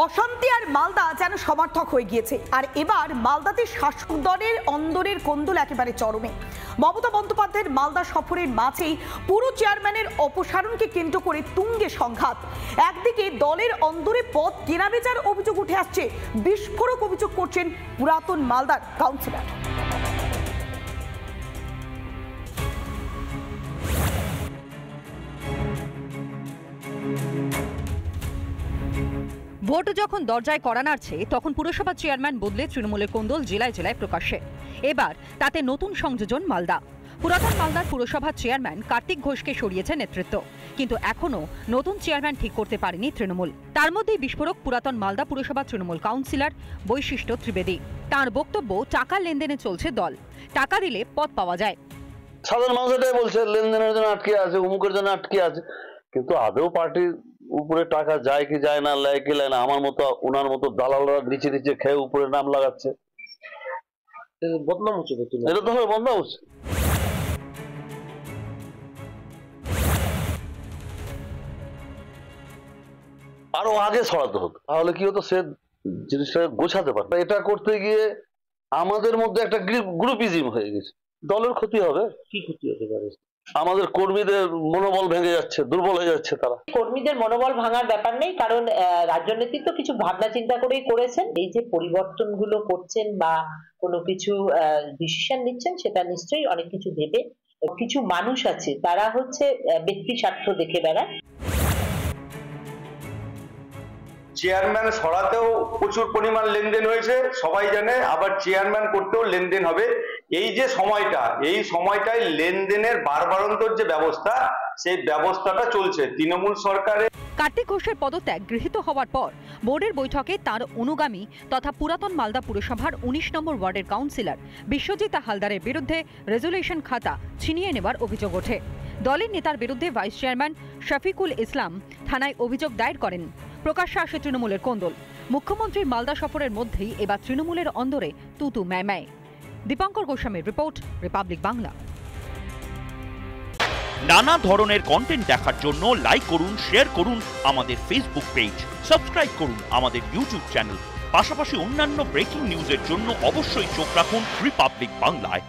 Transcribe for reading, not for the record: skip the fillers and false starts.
অশান্তি আর মালদা যেন সমার্থক হয়ে গিয়েছে। আর এবার মালদাতে শাসক দলের অন্দরের কোন্দল একেবারে চরমে। মমতা বন্দ্যোপাধ্যায়ের মালদা সফরের মাঝেই পুরো চেয়ারম্যানের অপসারণকে কেন্দ্র করে তুঙ্গে সংঘাত। একদিকে দলের অন্দরে পদ কেনাবেচার অভিযোগ উঠে আসছে, বিস্ফোরক অভিযোগ করছেন পুরাতন মালদার কাউন্সিলর। ভোট যখন দরজায় কড়া নাড়ছে তখন পুরসভা চেয়ারম্যান বদলে তৃণমূলের কোন্দল জেলায় জেলায় প্রকাশ্যে। এবার তাতে নতুন সংযোজন মালদা। পুরাতন মালদার পুরসভার চেয়ারম্যান কার্তিক ঘোষকে সরিয়েছে নেতৃত্ব, কিন্তু এখনো নতুন চেয়ারম্যান ঠিক করতে পারেনি তৃণমূল। তার মধ্যেই বিস্ফোরক পুরাতন মালদা পুরসভা তৃণমূল কাউন্সিলর বৈশিষ্ট্য ত্রিবেদী। তার বক্তব্য, টাকার লেনদেনে চলছে দল, টাকা দিলে পদ পাওয়া যায়। সাধারণ মানুষ এটাই বলছে, লেনদেনের জন্য আটকে আছে, অমুকের জন্য আটকে আছে, কিন্তু আদৌ পার্টির উপরে টাকা যায় কি যায় না, লেয় কি লেয় না, আমার মতো ওনার মতো দালালরা নিচে নিচে খেয়ে উপরে নাম লাগাচ্ছে। বদনাম হচ্ছে, এটা তো হবে বদনাম হচ্ছে। আরো আগে ছড়াতে হতো, তাহলে কি হতো, সে জিনিসটাকে গোছাতে পারতো। এটা করতে গিয়ে আমাদের মধ্যে একটা গ্রুপিজম হয়ে গেছে, দলের ক্ষতি হবে। কি ক্ষতি হতে পারে? আমাদের কর্মীদের মনোবল ভেঙে যাচ্ছে, দুর্বল হয়ে যাচ্ছে তারা। কর্মীদের মনোবল ভাঙার ব্যাপার নেই, কারণ রাজনীতি তো কিছু ভাবনা চিন্তা করেই করেছেন। এই যে পরিবর্তনগুলো করছেন বা কোনো কিছু ডিসিশন নিচ্ছেন, সেটা নিশ্চয়ই অনেক কিছু ভেবে। কিছু মানুষ আছে তারা হচ্ছে ব্যক্তি স্বার্থ দেখে বেড়ায়। চেয়ারম্যান সরাতেও প্রচুর পরিমাণ লেনদেন হয়েছে, সবাই জানে, আবার চেয়ারম্যান করতেও লেনদেন হবে। এই যে সময়টা, এই সময়টায় লেনদেনের বারবারন্তর যে ব্যবস্থা, সেই ব্যবস্থাটা চলছে তৃণমূল সরকারের। কার্তিক ঘোষের পদত্যাগ গৃহীত হওয়ার পর বোর্ডের বৈঠকে তার অনুগামী তথা পুরাতন মালদা পুরসভার 19 নম্বর ওয়ার্ডের কাউন্সিলর বিশ্বজিৎ হালদারের বিরুদ্ধে রেজুলেশন খাতা ছিনিয়ে নেবার অভিযোগ ওঠে। দলের নেতার বিরুদ্ধে ভাইস চেয়ারম্যান শফিকুল ইসলাম থানায় অভিযোগ দায়ের করেন। প্রকাশ্যে আসে তৃণমূলের কোন্দল। মুখ্যমন্ত্রীর মালদা সফরের মধ্যেই এবার তৃণমূলের অন্দরে তুতু ম্যায়। দীপঙ্কর গোস্বামীর রিপোর্ট, রিপাবলিক বাংলা। নানা ধরনের কন্টেন্ট দেখার জন্য লাইক করুন, শেয়ার করুন আমাদের ফেসবুক পেজ, সাবস্ক্রাইব করুন আমাদের ইউটিউব চ্যানেল। পাশাপাশি অন্যান্য ব্রেকিং নিউজের জন্য অবশ্যই চোখ রাখুন রিপাবলিক বাংলায়।